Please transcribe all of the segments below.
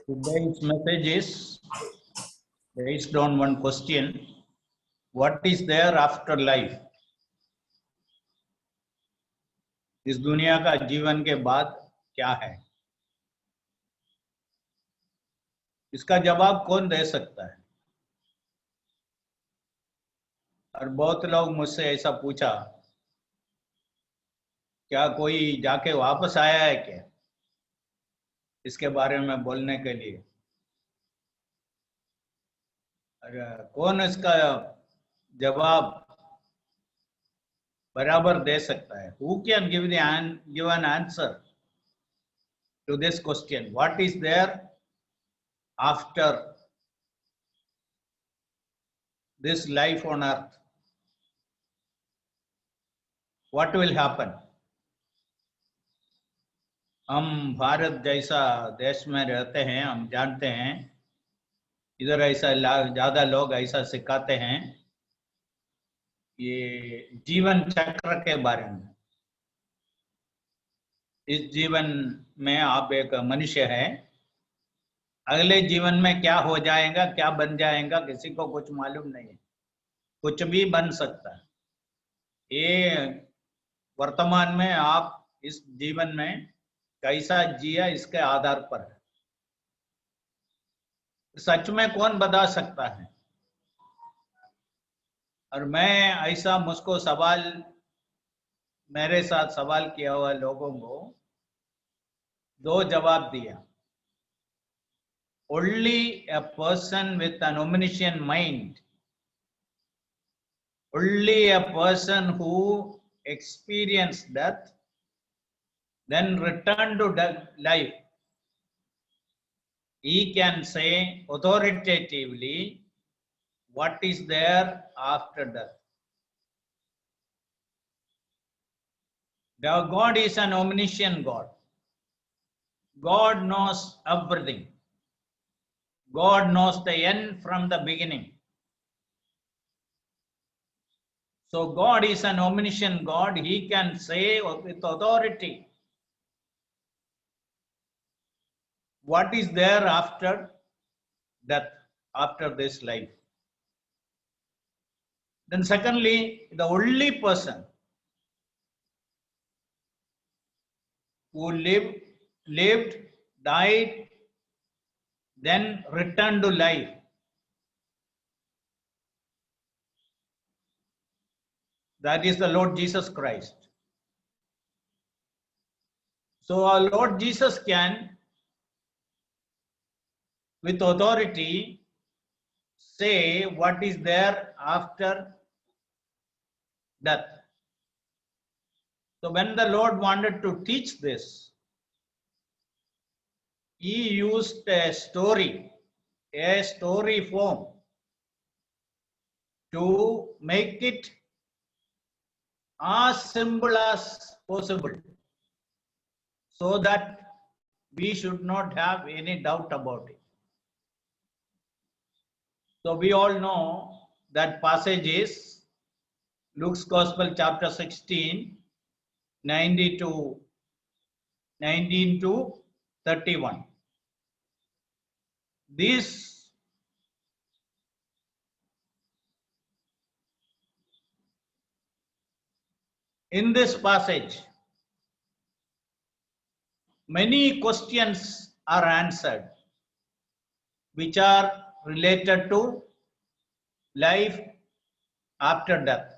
Today's message is based on one question: what is there after life? इस दुनिया का जीवन के बाद क्या है? इसका जवाब कौन दे सकता है? और बहुत लोग मुझसे ऐसा पूछा, क्या कोई जाके वापस आया है क्या इसके बारे में बोलने के लिए? और कौन इसका जवाब बराबर दे सकता है? Who can give an answer to this question? What is there after this life on earth? What will happen? हम भारत जैसा देश में रहते हैं, हम जानते हैं इधर ऐसा ज्यादा लोग ऐसा सिखाते हैं ये जीवन चक्र के बारे में। इस जीवन में आप एक मनुष्य है, अगले जीवन में क्या हो जाएगा, क्या बन जाएगा, किसी को कुछ मालूम नहीं है, कुछ भी बन सकता है। ये वर्तमान में आप इस जीवन में कैसा जिया इसके आधार पर है। सच में कौन बता सकता है? और मैं ऐसा मुझको सवाल, मेरे साथ सवाल किया हुआ लोगों को दो जवाब दिया। Only a person with an omniscient mind, only a person who experienced death, then returned to life, he can say authoritatively what is there after death. Now, God is an omniscient God. God knows everything. God knows the end from the beginning. So God is an omniscient God. He can say with authority what is there after death, after this life. Then secondly, the only person who lived, died, then returned to life. That is the Lord Jesus Christ. So our Lord Jesus can, with authority, say what is there after death. So when the Lord wanted to teach this, he used a story form to make it as simple as possible, so that we should not have any doubt about it. So we all know that passage is Luke's Gospel chapter 16, 19 to 31. In this passage, many questions are answered which are related to life after death.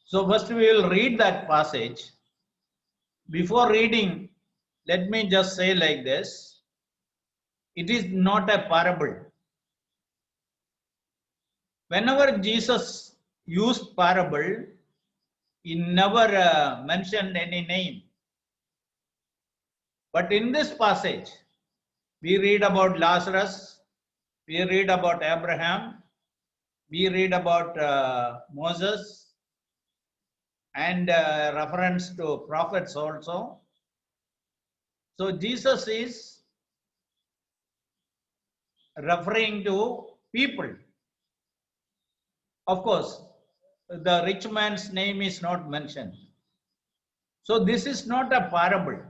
So first we will read that passage. Before reading, let me just say like this: it is not a parable. Whenever Jesus used parable, he never mentioned any name. But in this passage, we read about Lazarus, we read about Abraham, we read about Moses, and reference to prophets also. So Jesus is referring to people. Of course, the rich man's name is not mentioned. So this is not a parable.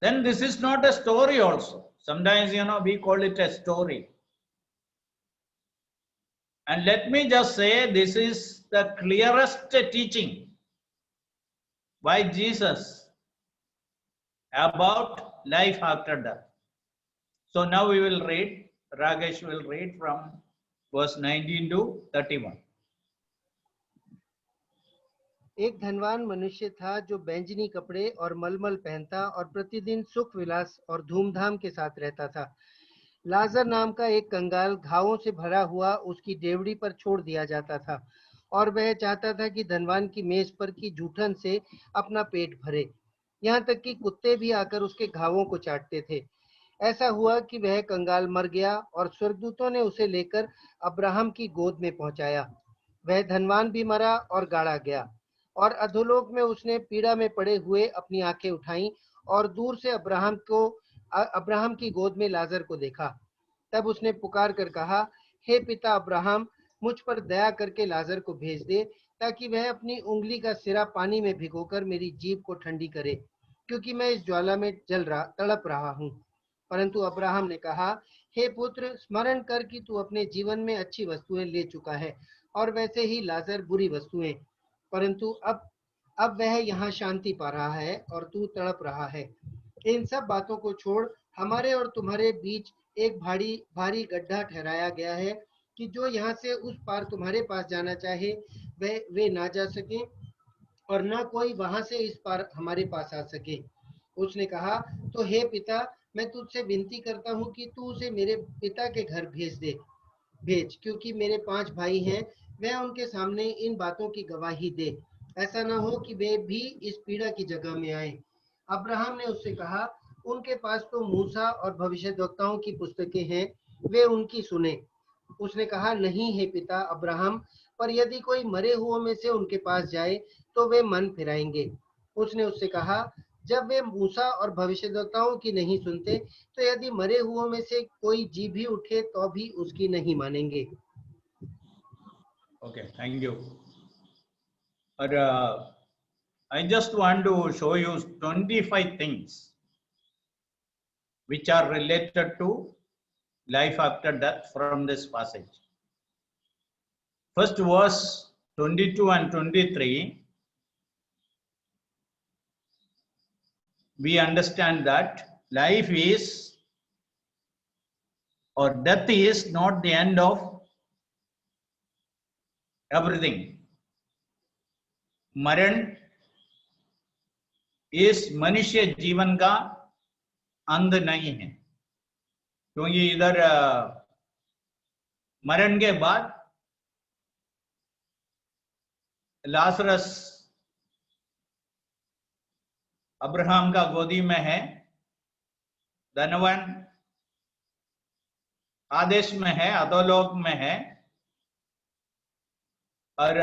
then this is not a story also. Sometimes, we call it a story. And let me just say, this is the clearest teaching by Jesus about life after death. So now we will read, Ragesh will read from verse 19 to 31. एक धनवान मनुष्य था जो बैंजनी कपड़े और मलमल पहनता और प्रतिदिन सुख विलास और धूमधाम के साथ रहता था। लाजर नाम का एक कंगाल घावों से भरा हुआ उसकी डेवड़ी पर छोड़ दिया जाता था और वह चाहता था कि धनवान की मेज पर की जूठन से अपना पेट भरे, यहाँ तक कि कुत्ते भी आकर उसके घावों को चाटते थे। ऐसा हुआ कि वह कंगाल मर गया और स्वर्गदूतों ने उसे लेकर अब्राहम की गोद में पहुंचाया। वह धनवान भी मरा और गाड़ा गया और अधोलोक में उसने पीड़ा में पड़े हुए अपनी आंखें उठाईं और दूर से अब्राहम की गोद में लाजर को देखा। तब उसने पुकार कर कहा, हे पिता अब्राहम, मुझ पर दया करके लाजर को भेज दे, ताकि वह अपनी उंगली का सिरा पानी में भिगोकर मेरी जीभ को ठंडी करे, क्योंकि मैं इस ज्वाला में तड़प रहा हूँ। परंतु अब्राहम ने कहा, हे पुत्र, स्मरण कर कि तू अपने जीवन में अच्छी वस्तुएं ले चुका है और वैसे ही लाजर बुरी वस्तुएं, परंतु अब वह यहाँ शांति पा रहा है और तू तड़प रहा है। इन सब बातों को छोड़, हमारे और तुम्हारे बीच एक भारी गड्ढा ठहराया गया है कि जो यहाँ से उस पार तुम्हारे पास जाना चाहे वे ना जा सके और ना कोई वहां से इस पार हमारे पास आ सके। उसने कहा, तो हे पिता, मैं तुझसे विनती करता हूँ कि तू उसे मेरे पिता के घर भेज, क्योंकि मेरे 5 भाई हैं। वह उनके सामने इन बातों की गवाही दे, ऐसा ना हो कि वे भी इस पीड़ा की जगह में आए। अब्राहम ने उससे कहा, उनके पास तो मूसा और भविष्यद्वक्ताओं की पुस्तकें हैं, वे उनकी सुने। उसने कहा, नहीं हे पिता अब्राहम, पर यदि कोई मरे हुओं में से उनके पास जाए तो वे मन फिराएंगे। उसने उससे कहा, जब वे मूसा और भविष्यद्वक्ताओं की नहीं सुनते, तो यदि मरे हुओं में से कोई जी भी उठे तो भी उसकी नहीं मानेंगे। Okay, thank you. I just want to show you 25 things which are related to life after death from this passage. First verse 22 and 23, we understand that life is, or death is not the end of everything. मरण इस मनुष्य जीवन का अंत नहीं है, क्योंकि इधर मरण के बाद लाजरस अब्राहम का गोदी में है, धनवान आदेश में है, अधोलोक में है, और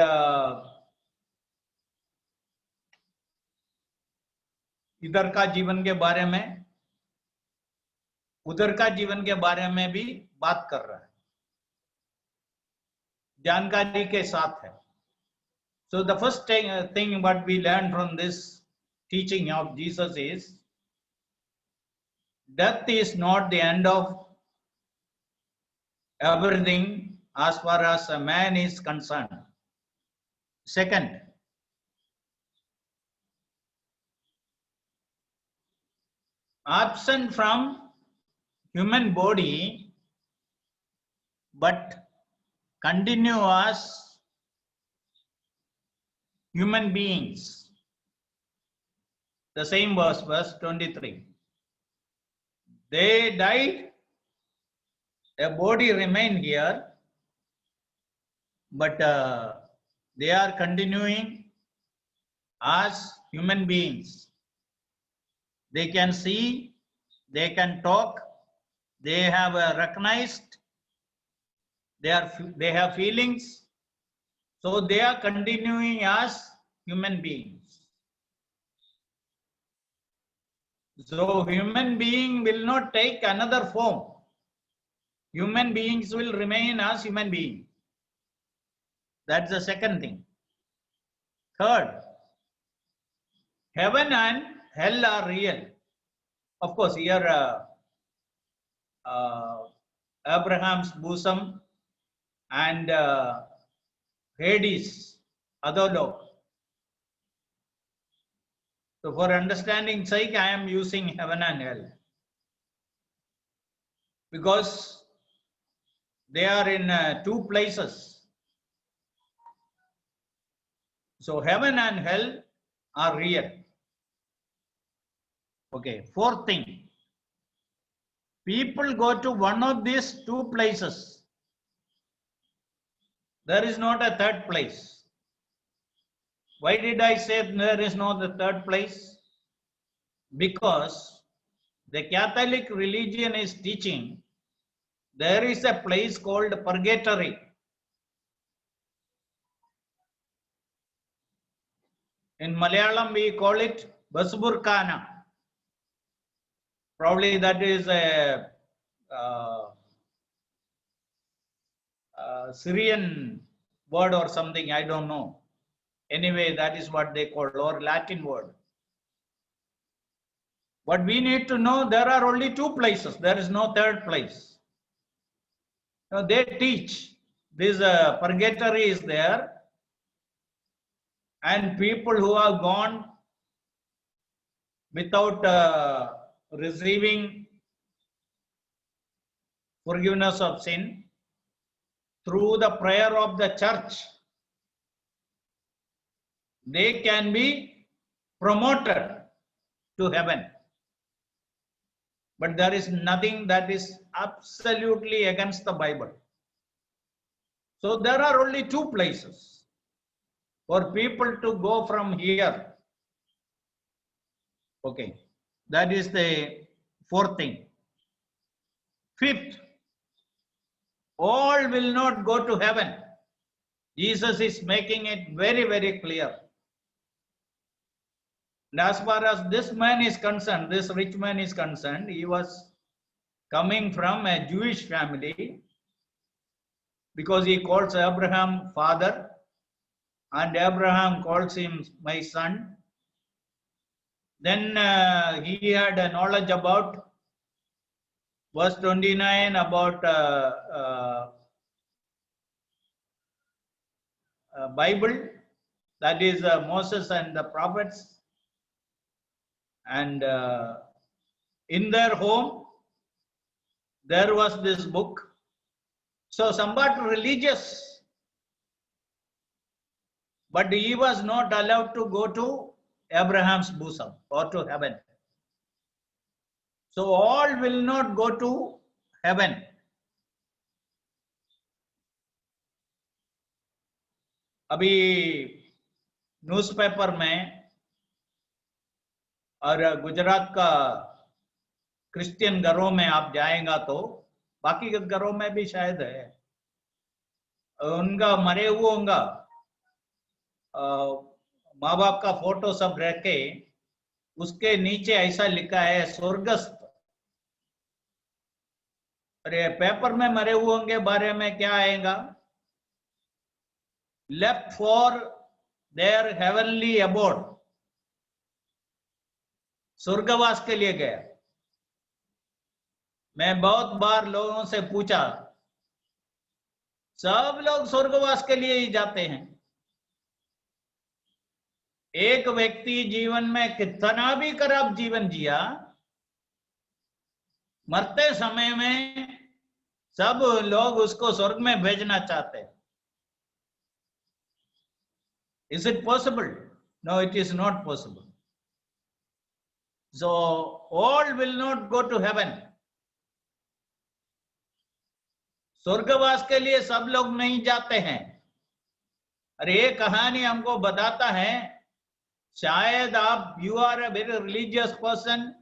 इधर का जीवन के बारे में, उधर का जीवन के बारे में भी बात कर रहा है, जानकारी के साथ है. So the first thing what we learn from this teaching of Jesus is death is not the end of everything as far as a man is concerned. Second, absent from human body but continuous human beings. The same verse 23. They died, a body remained here, but they are continuing as human beings. They can see, they can talk, they have recognized, they have feelings, so they are continuing as human beings. So human being will not take another form. Human beings will remain as human beings. That's the second thing. Third, heaven and hell are real. of course, here Abraham's bosom and Hades, Adolok. So for understanding sake, I am using heaven and hell, because they are in two places. So heaven and hell are real. Okay, fourth thing. People go to one of these two places. There is not a third place. Why did I say there is no the third place? Because the Catholic religion is teaching there is a place called purgatory. In Malayalam we call it Basburkana. Probably that is a Syrian word or something, I don't know. Anyway, that is what they call, or Latin word. But we need to know there are only two places. There is no third place. Now they teach this purgatory is there, and people who have gone without receiving forgiveness of sin through the prayer of the church, they can be promoted to heaven. But there is nothing that is absolutely against the Bible. So there are only two places for people to go from here. Okay, that is the fourth thing. Fifth, all will not go to heaven. Jesus is making it very, very clear. And as far as this man is concerned, this rich man is concerned, he was coming from a Jewish family, because he calls Abraham father, and Abraham calls him my son. Then he had a knowledge about verse 29 about Bible, that is Moses and the prophets. And in their home, there was this book. So somewhat religious, but he was not allowed to go to Abraham's bosom or to heaven. So all will not go to heaven. अभी newspaper में और गुजरात का Christian घरों में आप जाएगा तो बाकी के घरों में भी शायद है, उनका मरे हुए होगा माँ बाप का फोटो सब रख के उसके नीचे ऐसा लिखा है स्वर्गस्थ। अरे पेपर में मरे हुए होंगे बारे में क्या आएगा? Left for their heavenly abode, स्वर्गवास के लिए गया। मैं बहुत बार लोगों से पूछा, सब लोग स्वर्गवास के लिए ही जाते हैं। एक व्यक्ति जीवन में कितना भी खराब जीवन जिया, मरते समय में सब लोग उसको स्वर्ग में भेजना चाहते हैं। Is it possible? No, it is not possible. So all will not go to heaven. स्वर्गवास के लिए सब लोग नहीं जाते हैं। अरे ये कहानी हमको बताता है, शायद आप you are a very religious person,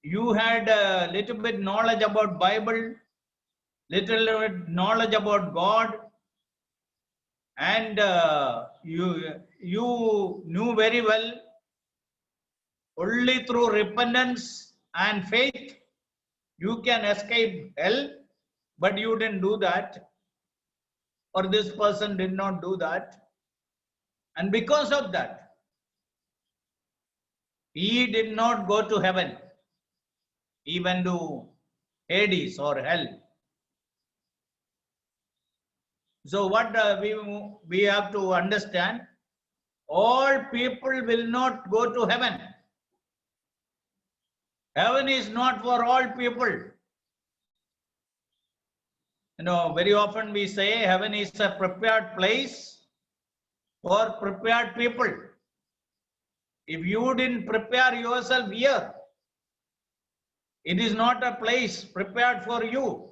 you had a little bit knowledge about Bible, little bit knowledge about God, and you knew very well only through repentance and faith you can escape hell, but you didn't do that, or this person did not do that, and because of that He did not go to heaven, even to Hades or hell. So what we have to understand, all people will not go to heaven. Heaven is not for all people. You know, very often we say heaven is a prepared place for prepared people. If you didn't prepare yourself here, it is not a place prepared for you.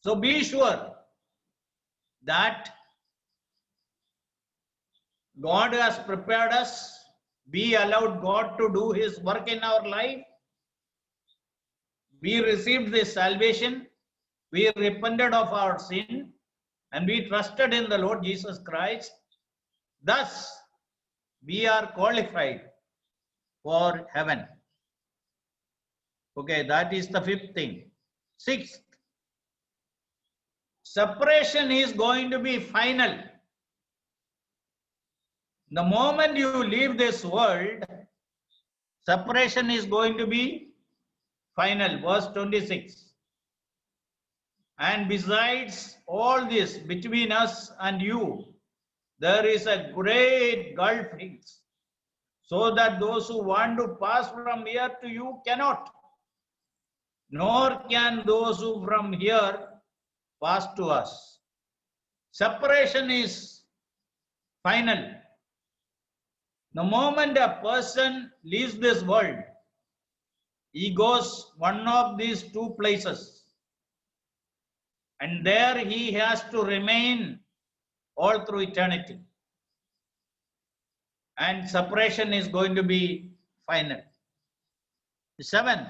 So be sure that God has prepared us. We allowed God to do His work in our life. We received this salvation. We repented of our sin and we trusted in the Lord Jesus Christ. Thus, we are qualified for heaven. Okay, that is the fifth thing. Sixth, separation is going to be final. The moment you leave this world, separation is going to be final. Verse 26. And besides all this, between us and you, there is a great gulf fixed, so that those who want to pass from here to you cannot, nor can those who from here pass to us. Separation is final. The moment a person leaves this world, he goes one of these two places, and there he has to remain all through eternity. And separation is going to be final. Seventh,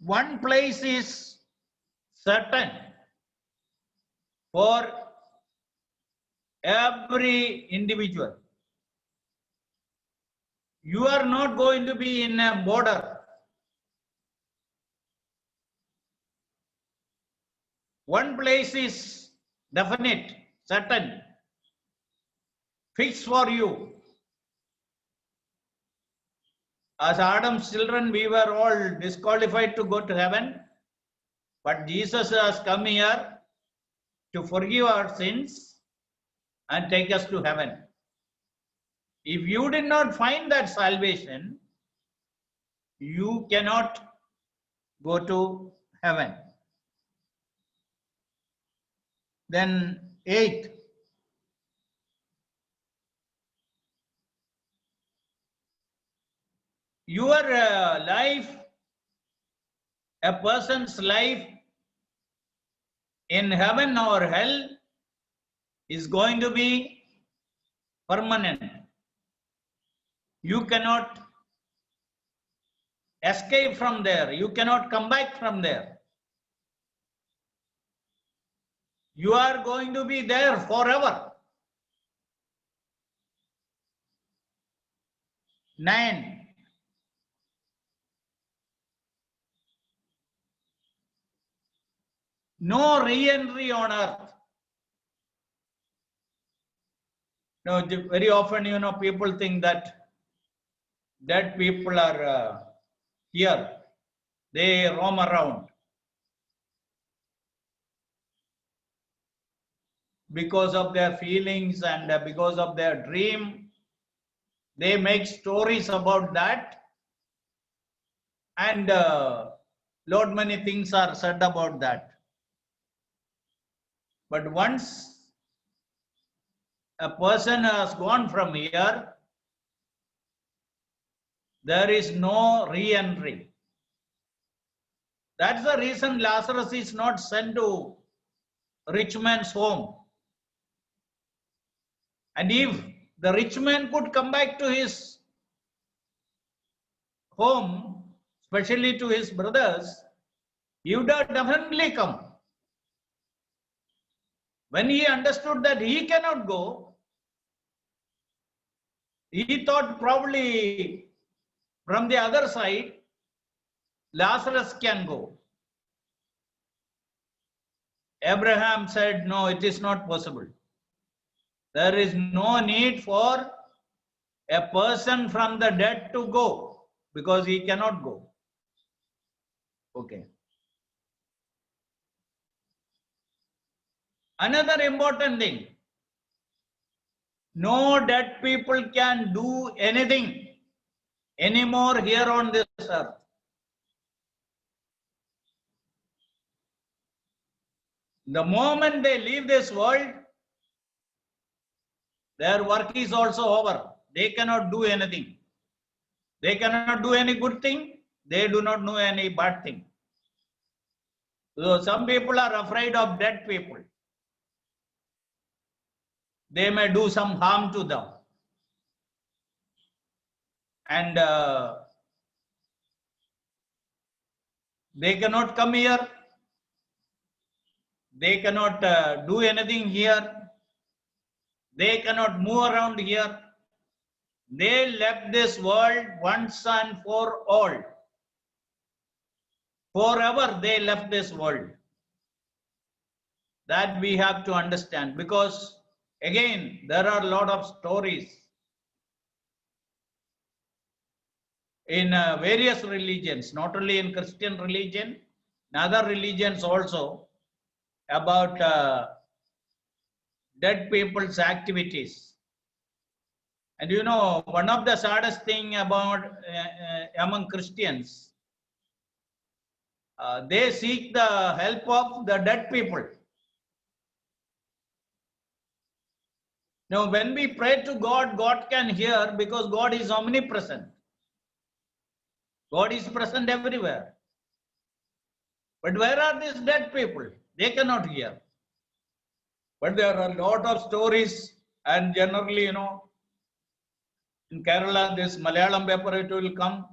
one place is certain for every individual. You are not going to be in a border. One place is definite, certain, fixed for you. As Adam's children, we were all disqualified to go to heaven, but Jesus has come here to forgive our sins and take us to heaven. If you did not find that salvation, you cannot go to heaven. Then eighth, your life, a person's life in heaven or hell is going to be permanent. You cannot escape from there. You cannot come back from there. You are going to be there forever. 9. No re-entry on earth. No, very often, people think that dead people are here. They roam around. Because of their feelings and because of their dream, they make stories about that. And lot many things are said about that. But once a person has gone from here, there is no re-entry. That's the reason Lazarus is not sent to rich man's home. And if the rich man could come back to his home, especially to his brothers, he would have definitely come. When he understood that he cannot go, he thought probably from the other side, Lazarus can go. Abraham said, no, it is not possible. There is no need for a person from the dead to go, because he cannot go. Okay. Another important thing, no dead people can do anything anymore here on this earth. The moment they leave this world, their work is also over. They cannot do anything. They cannot do any good thing. They do not know any bad thing. So some people are afraid of dead people. They may do some harm to them. And they cannot come here. They cannot do anything here. They cannot move around here. They left this world once and for all. Forever they left this world. That we have to understand, because again, there are a lot of stories in various religions, not only in Christian religion, in other religions also, about dead people's activities. And you know, one of the saddest thing about among Christians, they seek the help of the dead people. Now, when we pray to God, God can hear, because God is omnipresent. God is present everywhere. But where are these dead people? They cannot hear. But there are a lot of stories, and generally, you know, in Kerala, this Malayalam paper, it will come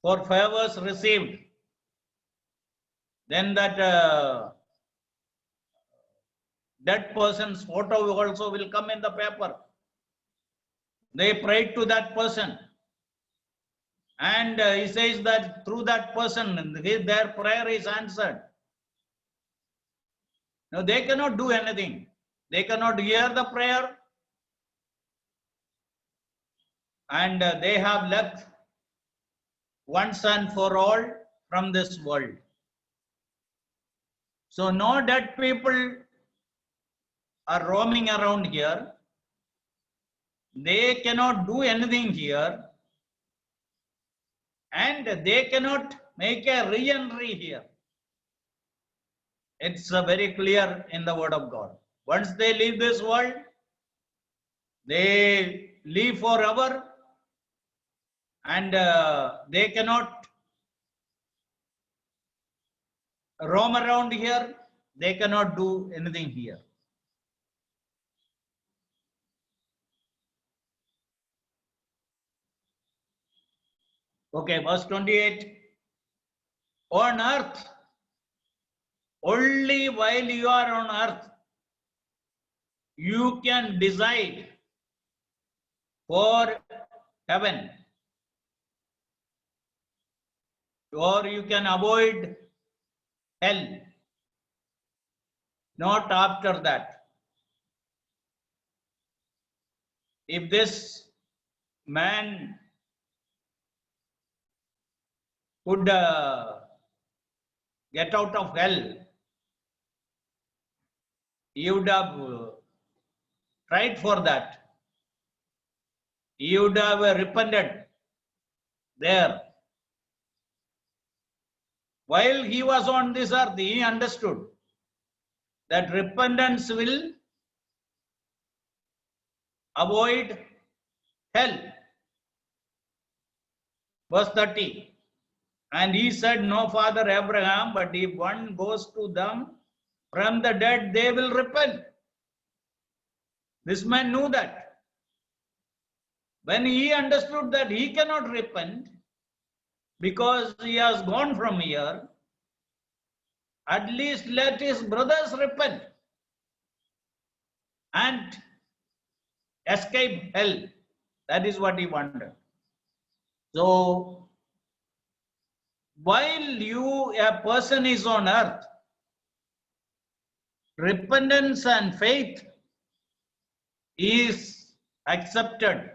for favors received. Then that dead person's photo also will come in the paper. They prayed to that person. And he says that through that person, their prayer is answered. Now, they cannot do anything. They cannot hear the prayer. And they have left once and for all from this world. So no dead people are roaming around here. They cannot do anything here. And they cannot make a re-entry here. It's very clear in the word of God. Once they leave this world, they live forever, and they cannot roam around here. They cannot do anything here. Okay, verse 28. On earth, only while you are on earth, you can decide for heaven, or you can avoid hell. Not after that. If this man could get out of hell, he would have tried for that. He would have repented there. While he was on this earth, he understood that repentance will avoid hell. Verse 30. And he said, no, Father Abraham, but if one goes to them from the dead, they will repent. This man knew that. When he understood that he cannot repent because he has gone from here, at least let his brothers repent and escape hell. That is what he wanted. So, while a person is on earth, repentance and faith is accepted.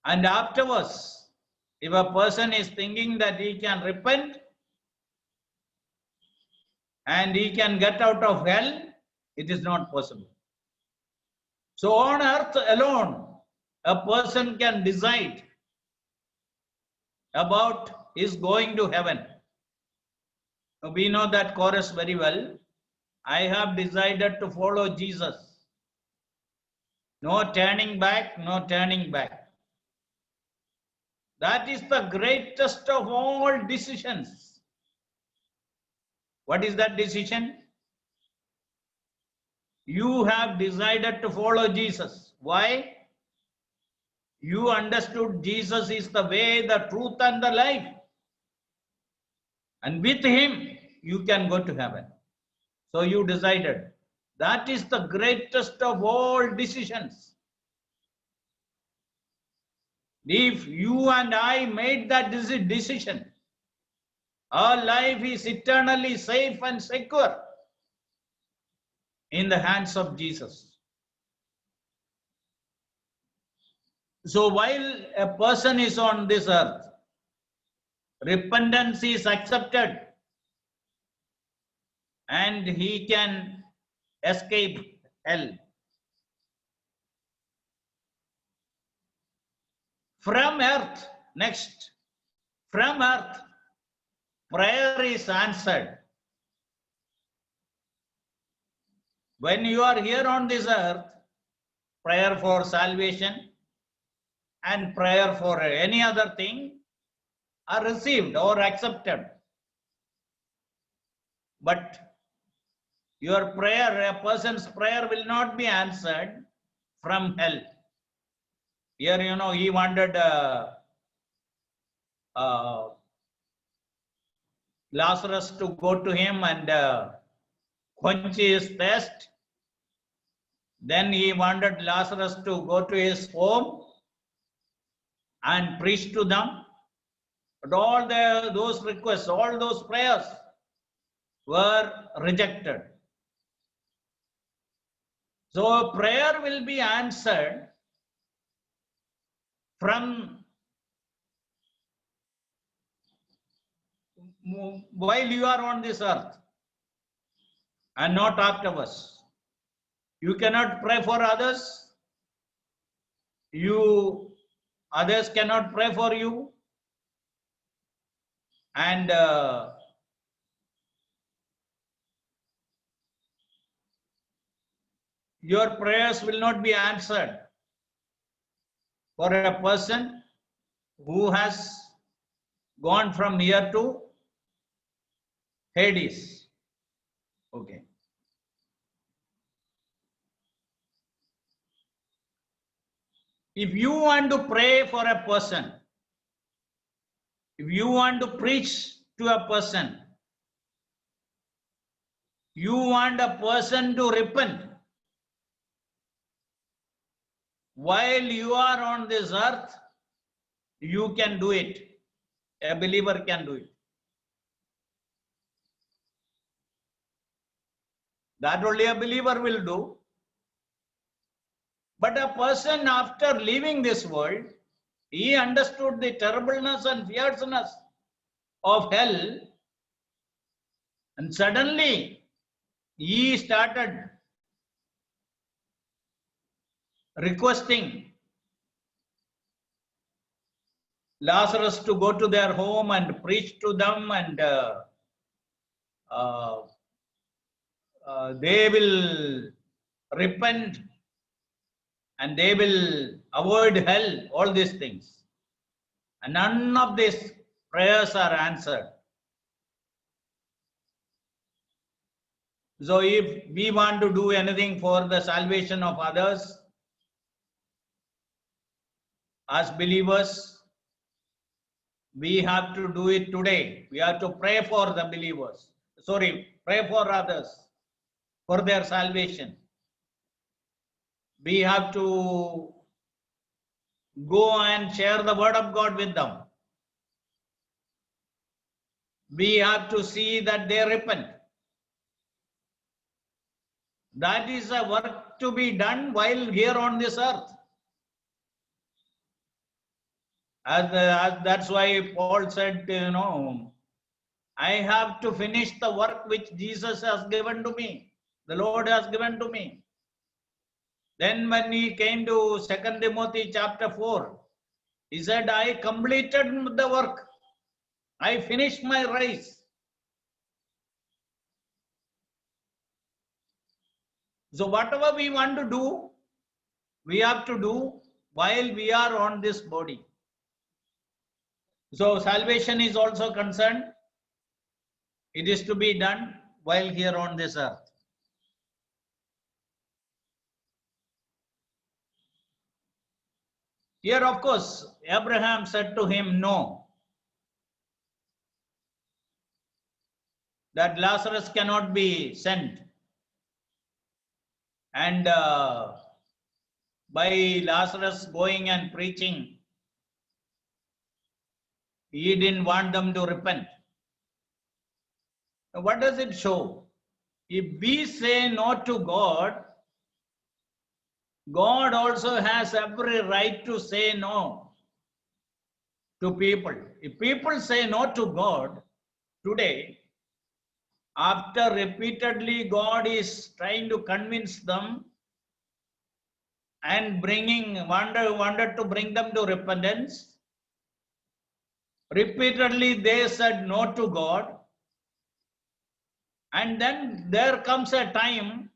And afterwards, if a person is thinking that he can repent and he can get out of hell, it is not possible. So on earth alone, a person can decide about his going to heaven. We know that chorus very well. I have decided to follow Jesus. No turning back, no turning back. That is the greatest of all decisions. What is that decision? You have decided to follow Jesus. Why? You understood Jesus is the way, the truth, and the life. And with him, you can go to heaven. So you decided. That is the greatest of all decisions. If you and I made that decision, our life is eternally safe and secure in the hands of Jesus. So while a person is on this earth, repentance is accepted and he can escape hell. From earth, next, from earth, prayer is answered. When you are here on this earth, prayer for salvation and prayer for any other thing are received or accepted. But your prayer, a person's prayer will not be answered from hell. Here, you know, he wanted Lazarus to go to him and quench his thirst. Then he wanted Lazarus to go to his home and preach to them. But all those requests, all those prayers were rejected. So prayer will be answered from while you are on this earth and not afterwards. You cannot pray for others. Others cannot pray for you. And your prayers will not be answered for a person who has gone from here to Hades. Okay. If you want to pray for a person, if you want to preach to a person, you want a person to repent, while you are on this earth, you can do it. A believer can do it. That only a believer will do. But a person after leaving this world, he understood the terribleness and fierceness of hell, and suddenly he started requesting Lazarus to go to their home and preach to them, and they will repent and they will avoid hell, all these things. And none of these prayers are answered. So if we want to do anything for the salvation of others, as believers, we have to do it today. We have to pray for the believers. Pray for others for their salvation. We have to go and share the word of God with them. We have to see that they repent. That is a work to be done while here on this earth. As that's why Paul said, I have to finish the work which Jesus has given to me. The Lord has given to me. Then when he came to 2 Timothy chapter 4, he said, I completed the work. I finished my race. So whatever we want to do, we have to do while we are on this body. So salvation is also concerned. It is to be done while here on this earth. Here, of course, Abraham said to him, no, that Lazarus cannot be sent. And by Lazarus going and preaching, he didn't want them to repent. Now, what does it show? If we say no to God, God also has every right to say no to people. If people say no to God today, after repeatedly God is trying to convince them and wanted to bring them to repentance, repeatedly they said no to God, and then there comes a time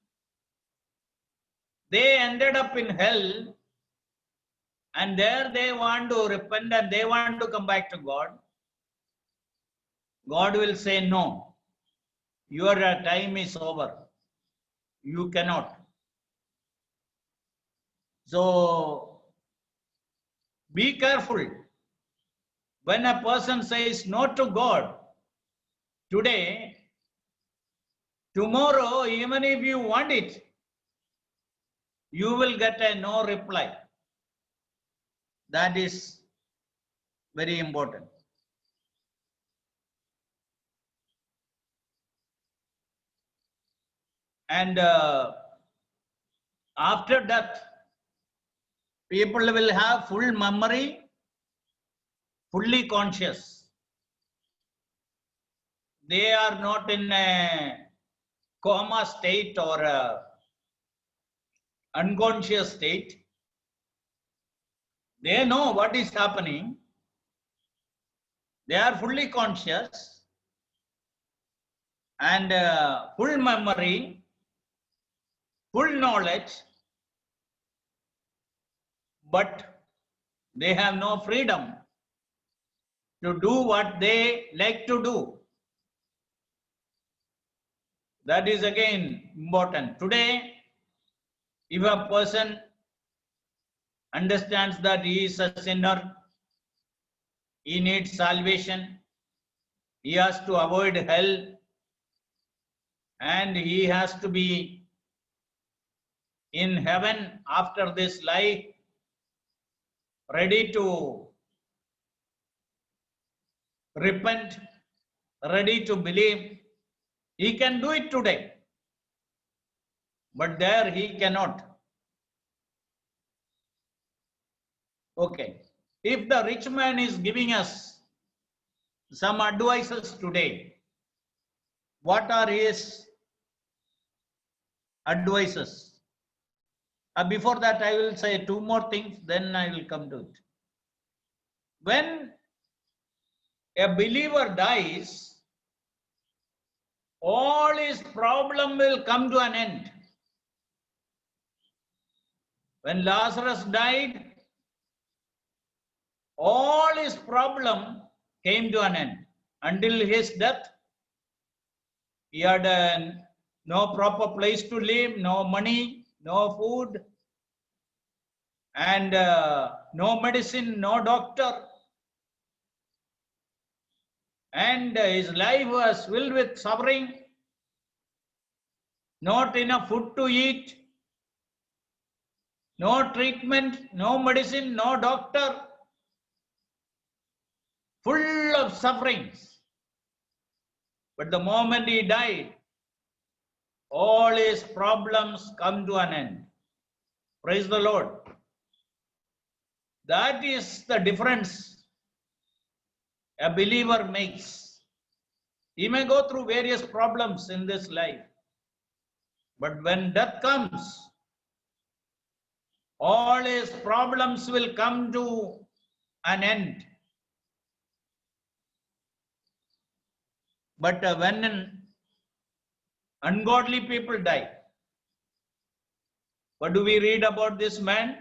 they ended up in hell, and there they want to repent and they want to come back to God. God will say, no, your time is over. You cannot. So be careful. When a person says no to God today, tomorrow, even if you want it, you will get a no reply. That is very important. And after that, people will have full memory, fully conscious. They are not in a coma state or a unconscious state. They know what is happening. They are fully conscious and full memory, full knowledge, but they have no freedom to do what they like to do. That is again important. Today, if a person understands that he is a sinner, he needs salvation, he has to avoid hell, and he has to be in heaven after this life, ready to repent, ready to believe. He can do it today, but there he cannot. Okay. If the rich man is giving us some advices today, what are his advices? Before that, I will say two more things, then I will come to it. When a believer dies, all his problem will come to an end. When Lazarus died, all his problem came to an end. Until his death, he had no proper place to live, no money, no food, and no medicine, no doctor. And his life was filled with suffering, not enough food to eat, no treatment, no medicine, no doctor, full of sufferings. But the moment he died, all his problems come to an end. Praise the Lord. That is the difference a believer makes. He may go through various problems in this life, but when death comes, all his problems will come to an end. But when ungodly people die, what do we read about this man?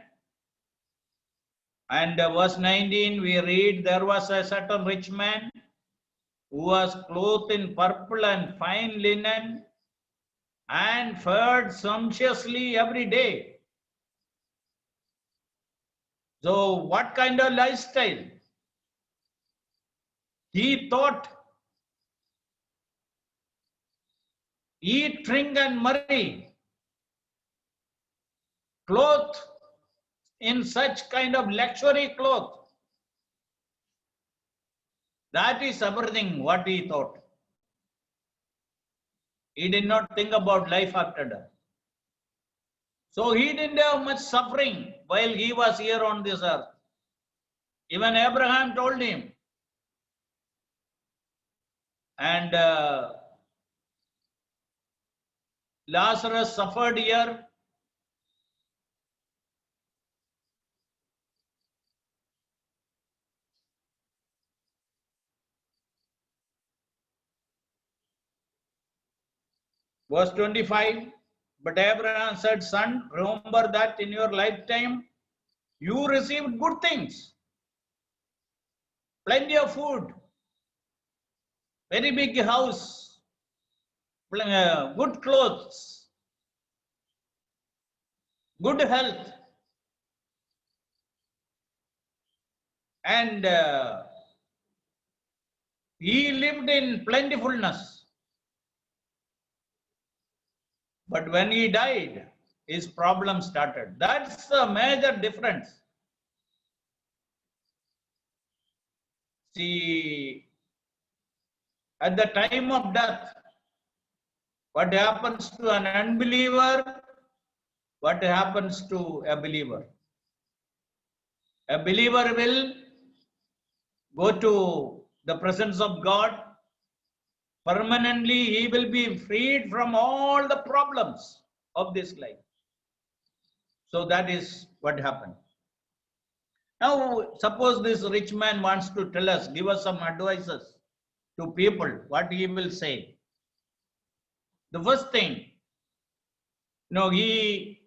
And verse 19, we read, there was a certain rich man who was clothed in purple and fine linen and fared sumptuously every day. So what kind of lifestyle? He thought, eat, drink and marry, clothed in such kind of luxury cloth. That is everything what he thought. He did not think about life after death. So he didn't have much suffering while he was here on this earth. Even Abraham told him. And Lazarus suffered here. Verse 25, but Abraham said, son, remember that in your lifetime you received good things, plenty of food, very big house, good clothes, good health, and he lived in plentifulness. But when he died, his problem started. That's the major difference. See, at the time of death, what happens to an unbeliever, what happens to a believer? A believer will go to the presence of God. Permanently, he will be freed from all the problems of this life. So that is what happened. Now, suppose this rich man wants to tell us, give us some advices to people, what he will say. The first thing, he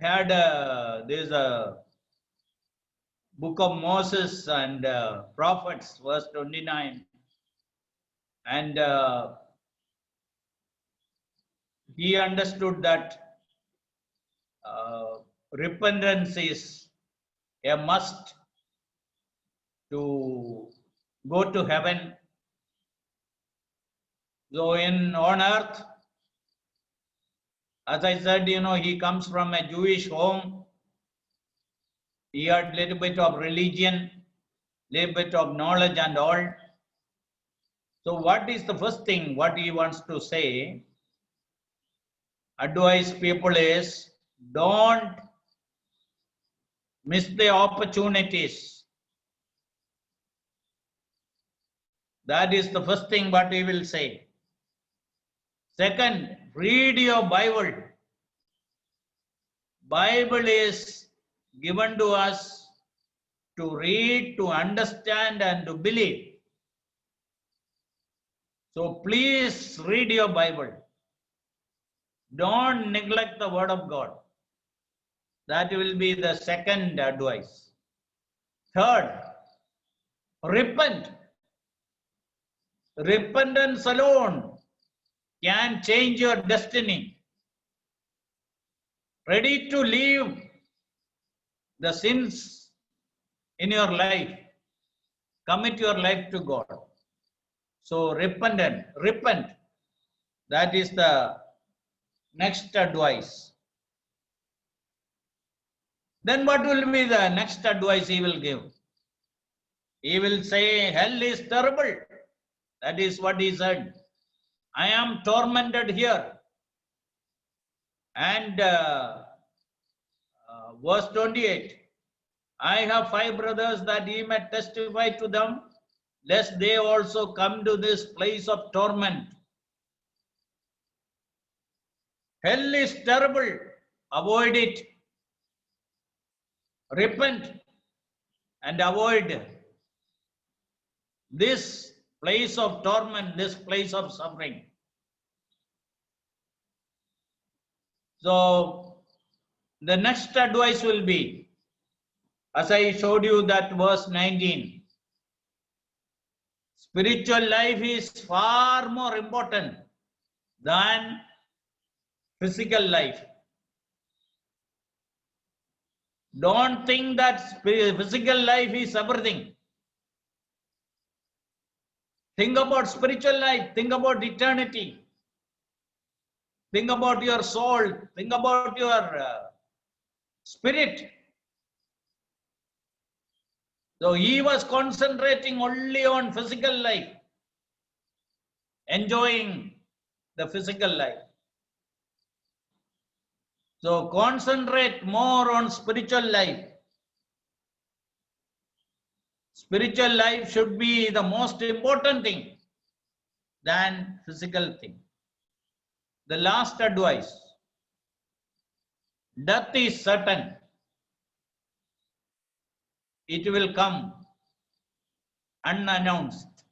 had there's a book of Moses and prophets, verse 29. And he understood that repentance is a must to go to heaven. So on earth, as I said, he comes from a Jewish home. He had a little bit of religion, little bit of knowledge and all. So what is the first thing what he wants to say? Advise people is, don't miss the opportunities. That is the first thing what he will say. Second, read your Bible. Bible is given to us to read, to understand and to believe. So please read your Bible. Don't neglect the word of God. That will be the second advice. Third, repent. Repentance alone can change your destiny. Ready to leave the sins in your life. Commit your life to God. So repent. That is the next advice. Then what will be the next advice he will give? He will say, hell is terrible. That is what he said. I am tormented here. And verse 28, I have 5 brothers that ye may testify to them, lest they also come to this place of torment. Hell is terrible. Avoid it. Repent and avoid this place of torment, this place of suffering. So the next advice will be, as I showed you that verse 19, spiritual life is far more important than physical life. Don't think that physical life is everything. Think about spiritual life. Think about eternity. Think about your soul. Think about your spirit. So he was concentrating only on physical life, enjoying the physical life. So concentrate more on spiritual life. Spiritual life should be the most important thing than physical thing. The last advice, death is certain. It will come unannounced.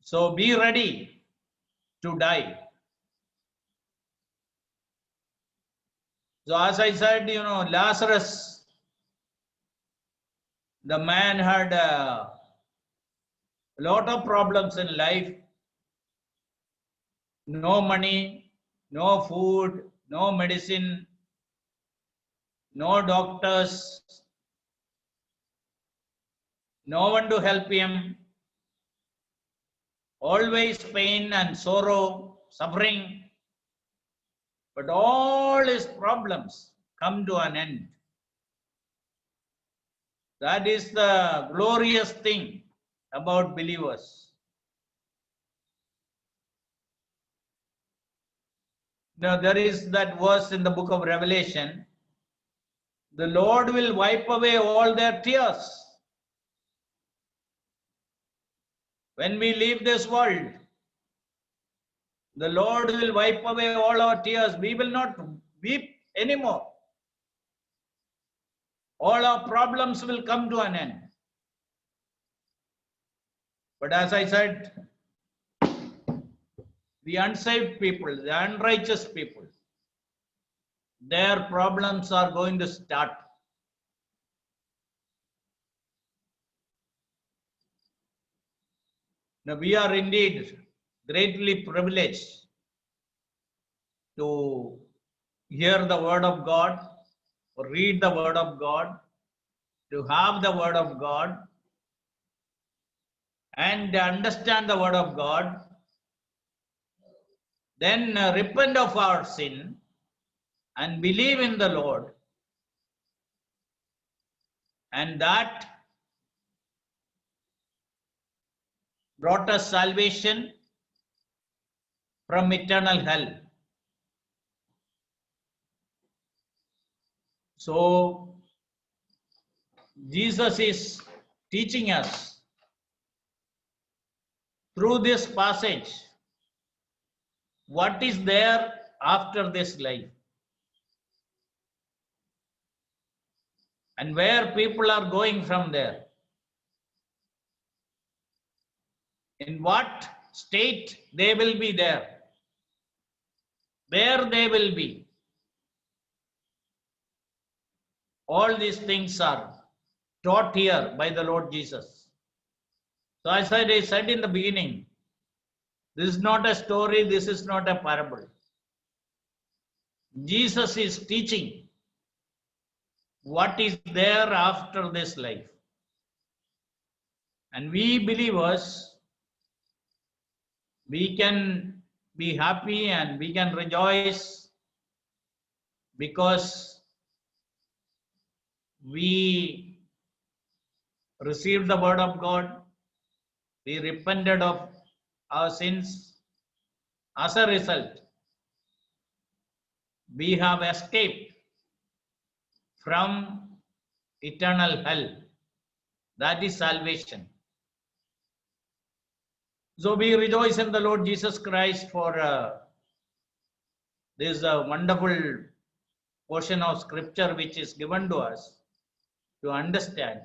So be ready to die. So as I said, Lazarus, the man had a lot of problems in life. No money, no food, no medicine, no doctors, no one to help him. Always pain and sorrow, suffering. But all his problems come to an end. That is the glorious thing about believers. Now there is that verse in the book of Revelation, the Lord will wipe away all their tears. When we leave this world, the Lord will wipe away all our tears. We will not weep anymore. All our problems will come to an end. But as I said, the unsaved people, the unrighteous people, their problems are going to start. Now we are indeed greatly privileged to hear the word of God, read the word of God, to have the word of God, and understand the word of God, then repent of our sin and believe in the Lord, and that brought us salvation from eternal hell. So Jesus is teaching us through this passage what is there after this life, and where people are going from there, in what state they will be there, where they will be. All these things are taught here by the Lord Jesus. So as I said in the beginning, this is not a story, this is not a parable. Jesus is teaching what is there after this life. And we believers, we can be happy and we can rejoice because we received the word of God, we repented of our sins. As a result, we have escaped from eternal hell. That is salvation. So we rejoice in the Lord Jesus Christ for this wonderful portion of scripture which is given to us to understand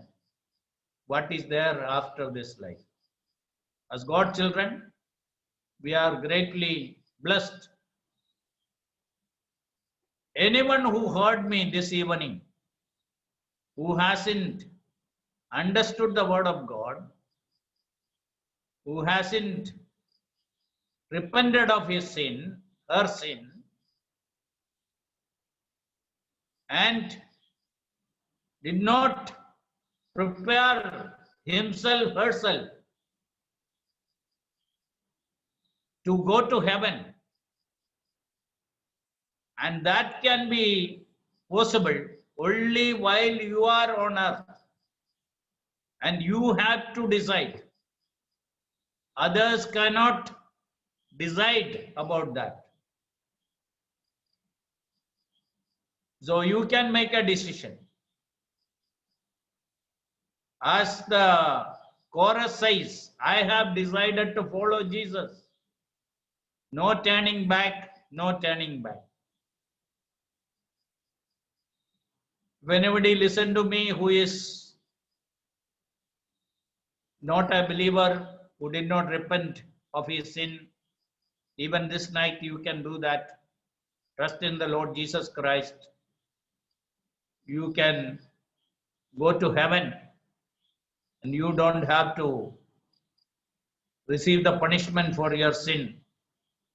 what is there after this life. As God's children, we are greatly blessed. Anyone who heard me this evening, who hasn't understood the word of God, who hasn't repented of his sin, her sin, and did not prepare himself, herself to go to heaven, and that can be possible only while you are on earth, and you have to decide. Others cannot decide about that. So you can make a decision. As the chorus says, I have decided to follow Jesus. No turning back, no turning back. If anybody listen to me who is not a believer, who did not repent of his sin, even this night you can do that. Trust in the Lord Jesus Christ. You can go to heaven, and you don't have to receive the punishment for your sin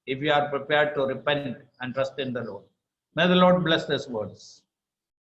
if you are prepared to repent and trust in the Lord. May the Lord bless these words.